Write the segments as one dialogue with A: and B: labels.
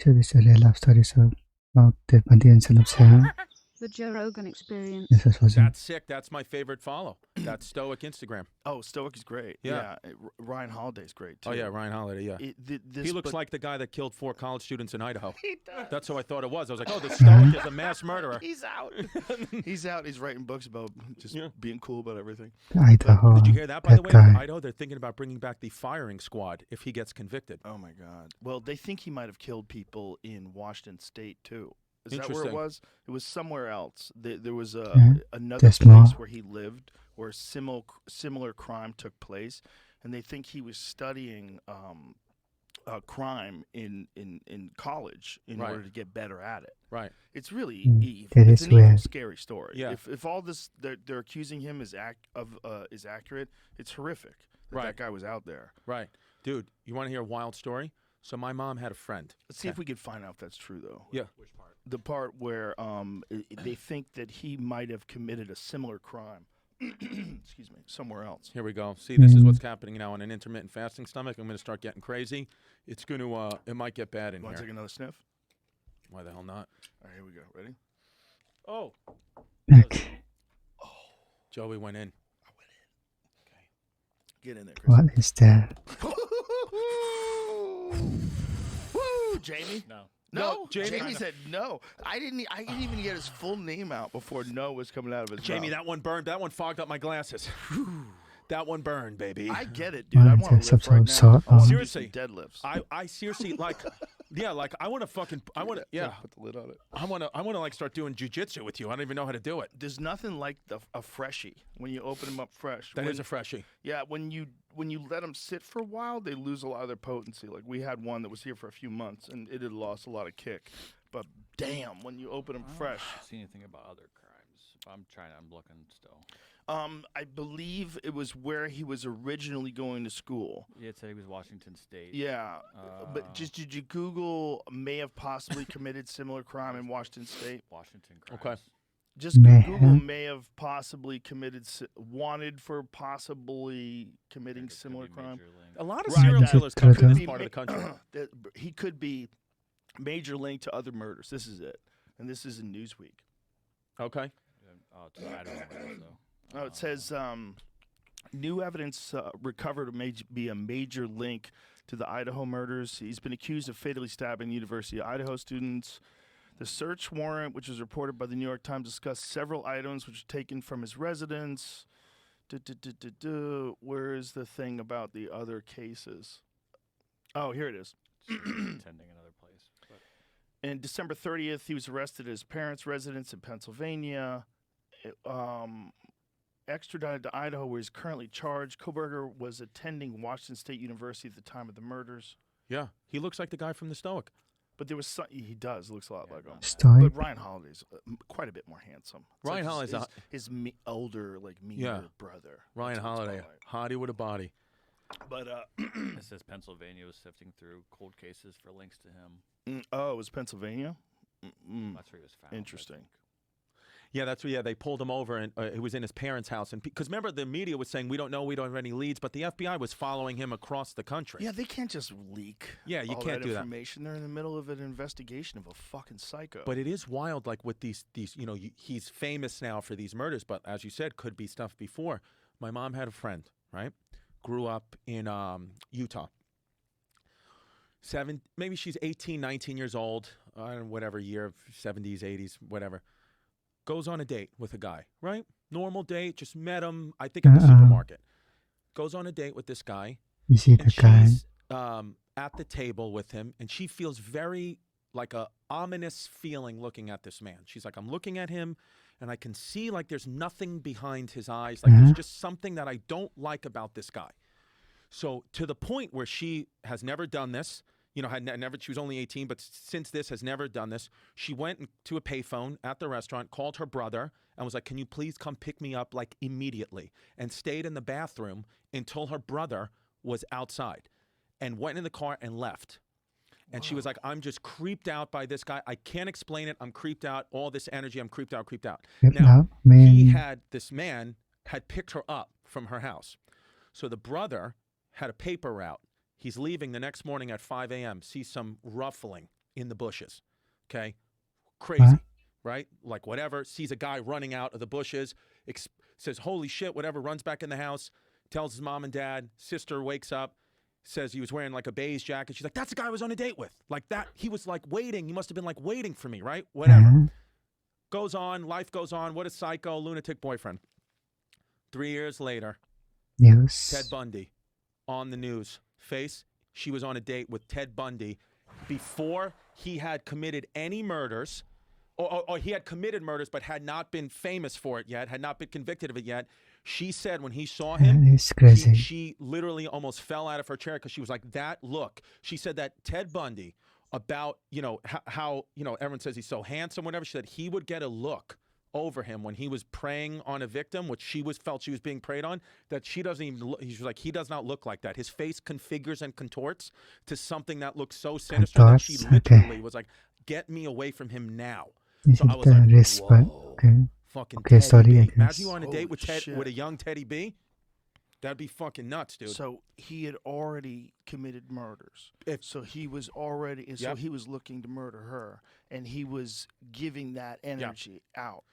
A: So this is a real life story about the Bundy and sonofsam.
B: The Joerogan experience.
A: This was
C: That's sick. That's my favorite follow. That Stoic Instagram.
D: Oh, Stoic is great.
C: Yeah.
D: Ryan Holiday's great, too.
C: Oh, yeah, Ryan Holiday, yeah. He looks like the guy that killed 4 college students in Idaho.
D: He does.
C: That's who I thought it was. I was like, oh, the Stoic is a mass murderer.
D: He's out. He's out. He's writing books about just being cool about everything.
A: Idaho.
C: Did you hear that, by the way?
A: guy.
C: In Idaho, they're thinking about bringing back the firing squad if he gets convicted.
D: Oh, my God. Well, they think he might have killed people in Washington State, too. Is that where it
C: Interesting.
D: was? It was somewhere else. There was
A: Yeah,
D: another
A: that's
D: place
A: more.
D: where he lived where a similar crime took place, and they think he was studying crime in college in
C: Right.
D: order to get better at it.
C: Right.
D: It's really evil.
A: that
D: It's
A: is
D: an evil,
A: weird.
D: scary story.
C: Yeah.
D: If all this they're accusing him is accurate, it's horrific that
C: Right.
D: that guy was out there.
C: Right. Dude, you want to hear a wild story? So my mom had a friend.
D: Let's see if we could find out if that's true, though.
C: Yeah.
E: Which part?
D: The part where they think that he might have committed a similar crime. Excuse me, somewhere else.
C: Here we go. See, this is what's happening now in an intermittent fasting stomach. I'm going to start getting crazy. It's going to, it might get bad in
D: Want to
C: here.
D: take another sniff?
C: Why the hell not?
D: All right, here we go. Ready?
C: Oh.
A: Okay.
C: Joey went in.
D: I went in. Okay. Get in there, Chris.
A: What is that?
D: Woo, Jamie.
E: No.
D: No,
C: Jamie-
D: Jamie said no. I didn't even get his full name out before no was coming out of his
C: Jamie,
D: mouth.
C: that one burned. That one fogged up my glasses. That one burned, baby.
D: I get it, dude. I
A: Well,
D: want
A: it's
D: to lift
A: some
D: right now.
A: sort
D: I want
A: of-
D: to do some
C: Seriously.
D: deadlifts.
C: I seriously like, yeah, like I want to fucking, I want to, yeah,
D: Put the lid on it.
C: I want to like start doing jujitsu with you. I don't even know how to do it.
D: There's nothing like a freshie when you open them up fresh.
C: That
D: When-
C: is a freshie.
D: Yeah, when you let them sit for a while, they lose a lot of their potency. Like we had one that was here for a few months, and it had lost a lot of kick. But damn, when you open them fresh,
E: I don't see anything about other crimes. I'm looking still.
D: I believe it was where he was originally going to school.
E: Yeah, it said he was Washington State.
D: Yeah, but just did you Google may have possibly committed similar crime in Washington State?
E: Washington crimes.
C: Okay.
D: Just
A: May
D: Google
A: have.
D: may have possibly committed wanted for possibly committing
E: Could
D: similar
E: be
D: crime.
E: major link.
C: A lot of
D: Right,
C: serial
D: that-
C: killers come from
A: Could
C: this
D: be
C: part of the country.
D: that he could be major link to other murders. This is it, and this is in Newsweek.
C: Okay.
E: Oh, it's I don't know though.
D: Oh, it says new evidence recovered may be a major link to the Idaho murders. He's been accused of fatally stabbing University of Idaho students. The search warrant, which was reported by the New York Times, discussed several items which were taken from his residence. Where is the thing about the other cases? Oh, here it is.
E: Attending another place. But
D: And December 30th, he was arrested at his parents' residence in Pennsylvania. Extradited to Idaho, where he's currently charged. Koberger was attending Washington State University at the time of the murders.
C: Yeah. He looks like the guy from the Stoic.
D: But there was some, he does, looks a lot like him.
A: Stoic.
D: But Ryan Holiday's quite a bit more handsome. It's
C: Ryan
D: like
C: Holiday's
D: his older, like meaner
C: Yeah.
D: brother.
C: Ryan
D: That's what it's
C: Holiday.
D: called.
C: Hottie with a body.
D: But
E: it says Pennsylvania was sifting through cold cases for links to him.
D: oh, it was Pennsylvania.
E: That's where he was found. I
D: Interesting.
E: think.
C: Yeah, that's what, yeah, they pulled him over, and it was in his parents' house. And because remember, the media was saying, we don't know, we don't have any leads, but the FBI was following him across the country.
D: Yeah, they can't just leak.
C: Yeah, you
D: all
C: can't
D: that
C: do that.
D: information. They're in the middle of an investigation of a fucking psycho.
C: But it is wild, like with these you know, he's famous now for these murders, but as you said, could be stuff before. My mom had a friend, right? Grew up in Utah. Maybe she's 18, 19 years old, whatever year, 70s, 80s, whatever. Goes on a date with a guy, right? Normal date, just met him, I think at the supermarket. Goes on a date with this guy.
A: You see the
C: And
A: guy?
C: she's at the table with him, and she feels very like a ominous feeling looking at this man. She's like, I'm looking at him, and I can see like there's nothing behind his eyes. Like there's just something that I don't like about this guy. So to the point where she has never done this, you know, had never. She was only 18, but since this has never done this. She went to a payphone at the restaurant, called her brother, and was like, "Can you please come pick me up like immediately?" And stayed in the bathroom until her brother was outside, and went in the car and left. And she was like, "I'm just creeped out by this guy. I can't explain it. I'm creeped out. All this energy. I'm creeped out. Creeped out." Now this man had picked her up from her house, so the brother had a paper route. He's leaving the next morning at 5 a.m., sees some ruffling in the bushes. Okay, crazy, right? Like whatever. Sees a guy running out of the bushes. Says, "Holy shit!" Whatever. Runs back in the house. Tells his mom and dad. Sister wakes up. Says he was wearing like a beige jacket. She's like, "That's the guy I was on a date with." Like that. He was like waiting. He must have been like waiting for me, right? Whatever. Goes on. Life goes on. What a psycho, lunatic boyfriend. 3 years later, Ted Bundy on the news. She was on a date with Ted Bundy before he had committed any murders, or he had committed murders but had not been famous for it yet, had not been convicted of it yet. She said when he saw him,
A: It's crazy.
C: she literally almost fell out of her chair because she was like, that look. She said that Ted Bundy, about, how everyone says he's so handsome, whatever, she said he would get a look over him when he was preying on a victim, which felt she was being preyed on, that she doesn't even look. He's like, he does not look like that. His face configures and contorts to something that looks so sinister that she literally was like, get me away from him now. So I was like, whoa, fucking Teddy B. Imagine you on a date with with a young Teddy B. That'd be fucking nuts, dude.
D: So he had already committed murders. So he was already, so he was looking to murder her, and he was giving that energy out.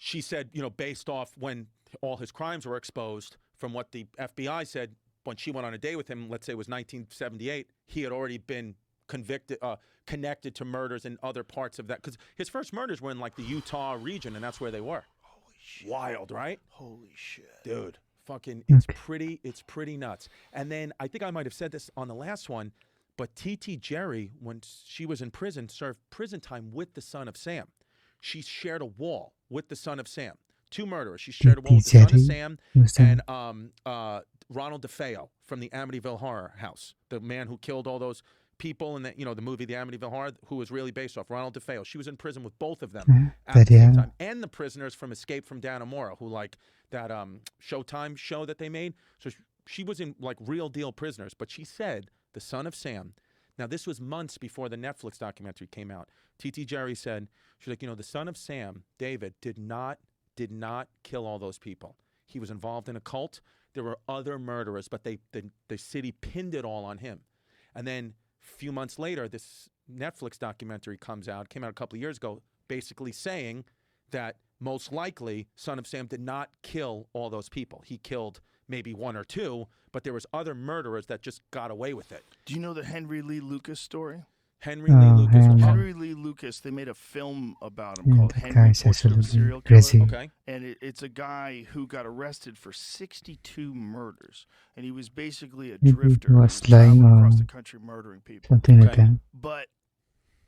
C: She said, based off when all his crimes were exposed, from what the FBI said, when she went on a date with him, let's say it was 1978, he had already been convicted, connected to murders in other parts of that. Because his first murders were in like the Utah region, and that's where they were.
D: Holy shit.
C: Wild, right?
D: Holy shit.
C: Dude, fucking, it's pretty nuts. And then I think I might have said this on the last one, but T.T. Jerry, when she was in prison, served prison time with the son of Sam. She shared a wall with the son of Sam. 2 murderers. She shared a wall with the son of Sam and Ronald DeFeo from the Amityville Horror House, the man who killed all those people in the movie The Amityville Horror, who was really based off Ronald DeFeo. She was in prison with both of them at the same time, and the prisoners from Escape from Dannemora, who like that Showtime show that they made. So she was in like real deal prisoners. But she said the son of Sam. Now this was months before the Netflix documentary came out. T.T. Jerry said, she's like, the son of Sam, David, did not kill all those people. He was involved in a cult. There were other murderers, but the city pinned it all on him. And then a few months later, this Netflix documentary came out a couple of years ago, basically saying that most likely son of Sam did not kill all those people. He killed maybe 1 or 2, but there was other murderers that just got away with it.
D: Do you know the Henry Lee Lucas story?
C: Henry Lee Lucas.
D: Henry Lee Lucas, they made a film about him called Henry Portrait of a Serial Killer.
C: Okay.
D: And it's a guy who got arrested for 62 murders. And he was basically a drifter. He was traveling across the country murdering people.
A: Something like that.
D: But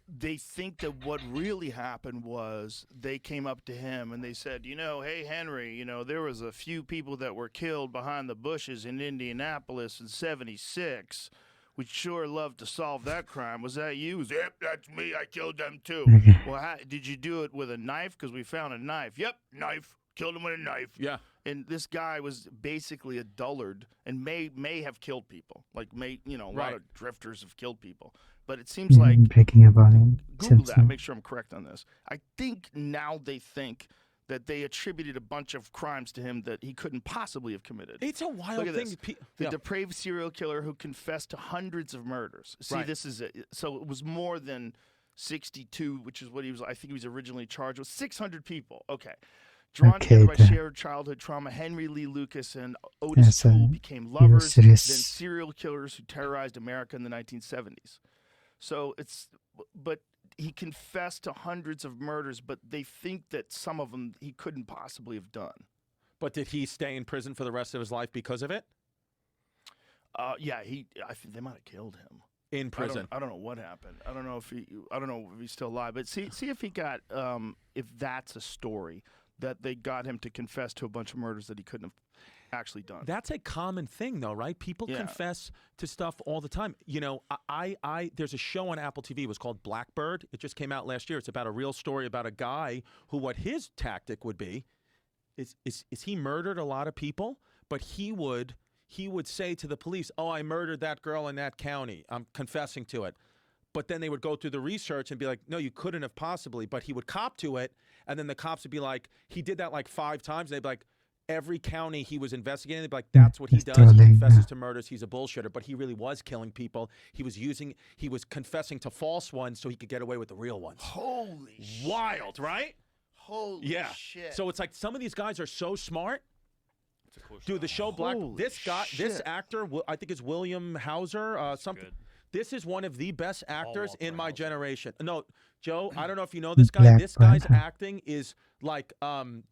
D: they think that what really happened was they came up to him and they said, hey, Henry, there was a few people that were killed behind the bushes in Indianapolis in 76. We'd sure love to solve that crime. Was that you? Yep, that's me. I killed them too. Well, did you do it with a knife? Because we found a knife. Yep, knife. Killed him with a knife.
C: Yeah.
D: And this guy was basically a dullard and may have killed people. Like, a lot of drifters have killed people. But it seems like, Google that, make sure I'm correct on this. I think now they think that they attributed a bunch of crimes to him that he couldn't possibly have committed.
C: It's a wild thing.
D: The depraved serial killer who confessed to hundreds of murders. See, this is it. So it was more than 62, which is what I think he was originally charged with. 600 people. Okay. Drawn together by shared childhood trauma, Henry Lee Lucas and Otis Toole became lovers, then serial killers who terrorized America in the 1970s. So but he confessed to hundreds of murders, but they think that some of them he couldn't possibly have done.
C: But did he stay in prison for the rest of his life because of it?
D: I think they might have killed him
C: in prison.
D: I don't know what happened. I don't know if he's still alive. But see if he got if that's a story that they got him to confess to a bunch of murders that he couldn't have actually done.
C: That's a common thing, though, right? People confess to stuff all the time. There's a show on Apple TV. It was called Blackbird. It just came out last year. It's about a real story about a guy who, what his tactic would be, is he murdered a lot of people, but he would say to the police, "Oh, I murdered that girl in that county. I'm confessing to it." But then they would go through the research and be like, "No, you couldn't have possibly." But he would cop to it, and then the cops would be like, "He did that like 5 times." And they'd be like, every county he was investigating, they'd be like, that's what he
A: he's
C: does. He
A: trolling,
C: confesses
A: yeah.
C: to murders. He's a bullshitter, but he really was killing people. He was confessing to false ones so he could get away with the real ones.
D: Holy shit.
C: Wild, right?
D: Holy
C: Yeah.
D: shit.
C: So it's like some of these guys are so smart.
E: It's a cool show.
C: Dude, the show Black.
D: Holy
C: This
D: shit.
C: actor, I think is William Hauser. Something.
E: Good.
C: This is one of the best actors
E: Walter
C: in my
E: Hauser.
C: generation. No, Joe, I don't know if you know this guy.
A: Black
C: This guy's
A: Panther.
C: acting is like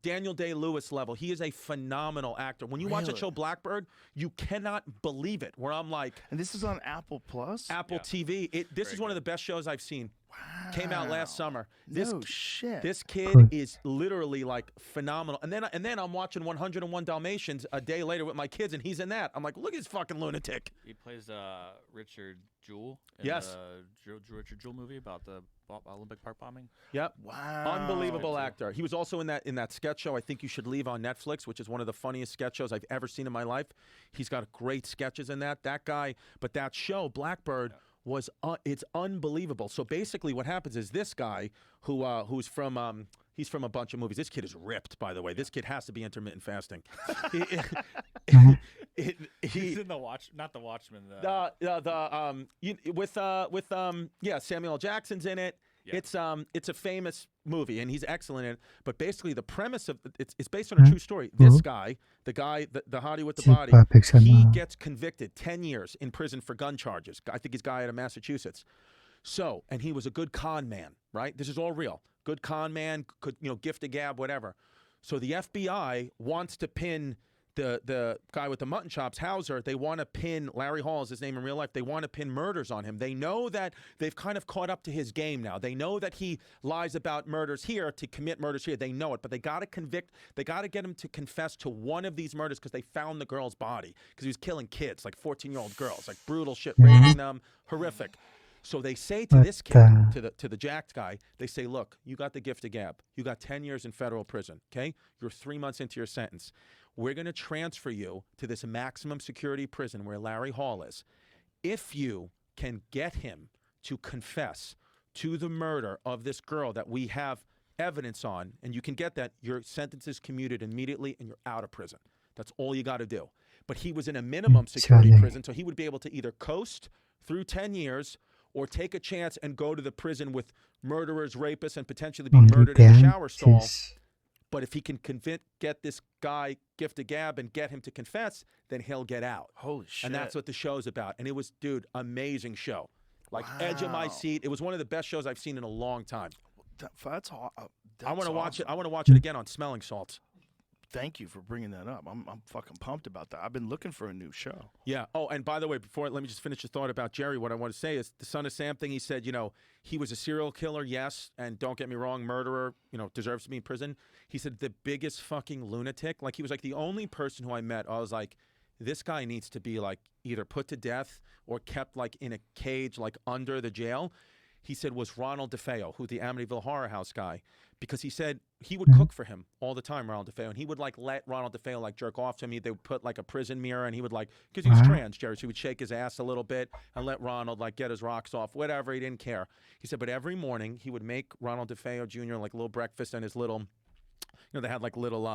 C: Daniel Day-Lewis level. He is a phenomenal actor. When you watch the
D: Really?
C: show Blackbird, you cannot believe it. Where I'm like,
D: And this is on Apple Plus?
C: Apple
E: Yeah.
C: TV. This
E: Very
C: is one of
E: good.
C: the best shows I've seen.
D: Wow.
C: Came out last summer.
D: No shit.
C: This kid
A: Cool.
C: is literally like phenomenal. And then I'm watching 101 Dalmatians a day later with my kids, and he's in that. I'm like, look at this fucking lunatic.
E: He plays Richard Jewell in
C: Yes.
E: the Richard Jewell movie about the Olympic Park bombing.
C: Yep.
D: Wow.
C: Unbelievable
E: Good too.
C: actor. He was also in that sketch show, I Think You Should Leave, on Netflix, which is one of the funniest sketch shows I've ever seen in my life. He's got great sketches in that. That guy, but that show, Blackbird, was it's unbelievable. So basically what happens is this guy who's from he's from a bunch of movies. This kid is ripped, by the way. This kid has to be intermittent fasting.
E: He's in not the Watchmen.
C: Samuel L. Jackson's in it.
E: Yeah.
C: It's a famous movie, and he's excellent in it. But basically, the premise of it's based on a true story. This guy, the hottie with the body, he gets convicted 10 years in prison for gun charges. I think he's a guy out of Massachusetts. So, and he was a good con man, right? This is all real. Good con man, could gift a gab, whatever. So the FBI wants to pin the guy with the mutton chops, Hauser. They want to pin Larry Hall is his name in real life. They want to pin murders on him. They know that they've kind of caught up to his game now. They know that he lies about murders here to commit murders here. They know it, but they got to convict. They got to get him to confess to one of these murders because they found the girl's body because he was killing kids, like 14-year-old girls, like brutal shit, raping them, horrific. So they say to this kid, to the jacked guy, they say, look, you got the gift of gab. You got 10 years in federal prison, okay? You're 3 months into your sentence. We're going to transfer you to this maximum security prison where Larry Hall is. If you can get him to confess to the murder of this girl that we have evidence on, and you can get that, your sentence is commuted immediately and you're out of prison. That's all you got to do. But he was in a minimum security prison, so he would be able to either coast through 10 years or take a chance and go to the prison with murderers, rapists, and potentially be murdered in a shower stall. But if he can get this guy gift a gab and get him to confess, then he'll get out.
D: Holy shit.
C: And that's what the show's about. And it was, dude, amazing show. Like edge of my seat. It was one of the best shows I've seen in a long time.
D: That's
C: I want to watch
D: awesome.
C: it. I want to watch it again on Smelling Salts.
D: Thank you for bringing that up. I'm fucking pumped about that. I've been looking for a new show.
C: Yeah. Oh, and by the way, let me just finish the thought about Jerry. What I want to say is the Son of Sam thing. He said, he was a serial killer, yes, and don't get me wrong, murderer, deserves to be in prison. He said the biggest fucking lunatic. Like he was like the only person who I met. I was like, this guy needs to be like either put to death or kept like in a cage, like under the jail. He said was Ronald DeFeo, who's the Amityville Horror House guy, because he said he would cook for him all the time, Ronald DeFeo, and he would like let Ronald DeFeo like jerk off to him. They would put like a prison mirror, and he would like, because he was trans, Jerry, so he would shake his ass a little bit and let Ronald like get his rocks off, whatever. He didn't care. He said, but every morning he would make Ronald DeFeo Jr. like a little breakfast and his little, they had like little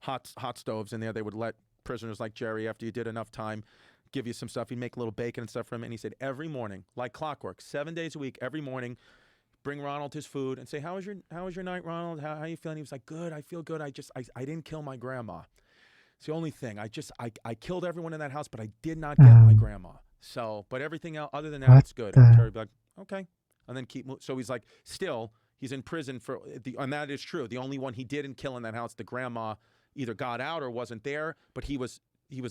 C: hot stoves in there. They would let prisoners like Jerry, after you did enough time, give you some stuff. He'd make a little bacon and stuff for him. And he said every morning, like clockwork, 7 days a week, every morning, bring Ronald his food and say, how was your night, Ronald? How are you feeling? He was like, good, I feel good. I didn't kill my grandma. It's the only thing. I killed everyone in that house, but I did not get my grandma. So, but everything else, other than that, it's good. And Terry would be like, okay. And then keep moving. So he's like, still, he's in prison and that is true. The only one he didn't kill in that house, the grandma either got out or wasn't there, but he was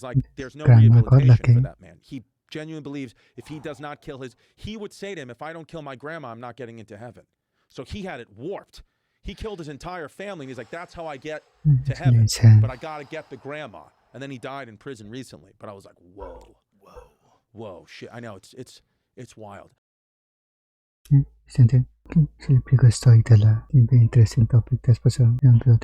C: like, there's no rehabilitation for that man. He genuinely believes if he does not kill he would say to him, if I don't kill my grandma, I'm not getting into heaven. So he had it warped. He killed his entire family, and he's like, that's how I get to heaven, but I got to get the grandma. And then he died in prison recently. But I was like, whoa, shit. I know, it's wild.
A: Senti, sempre questo storyteller, è interesting topic, that's what's beautiful,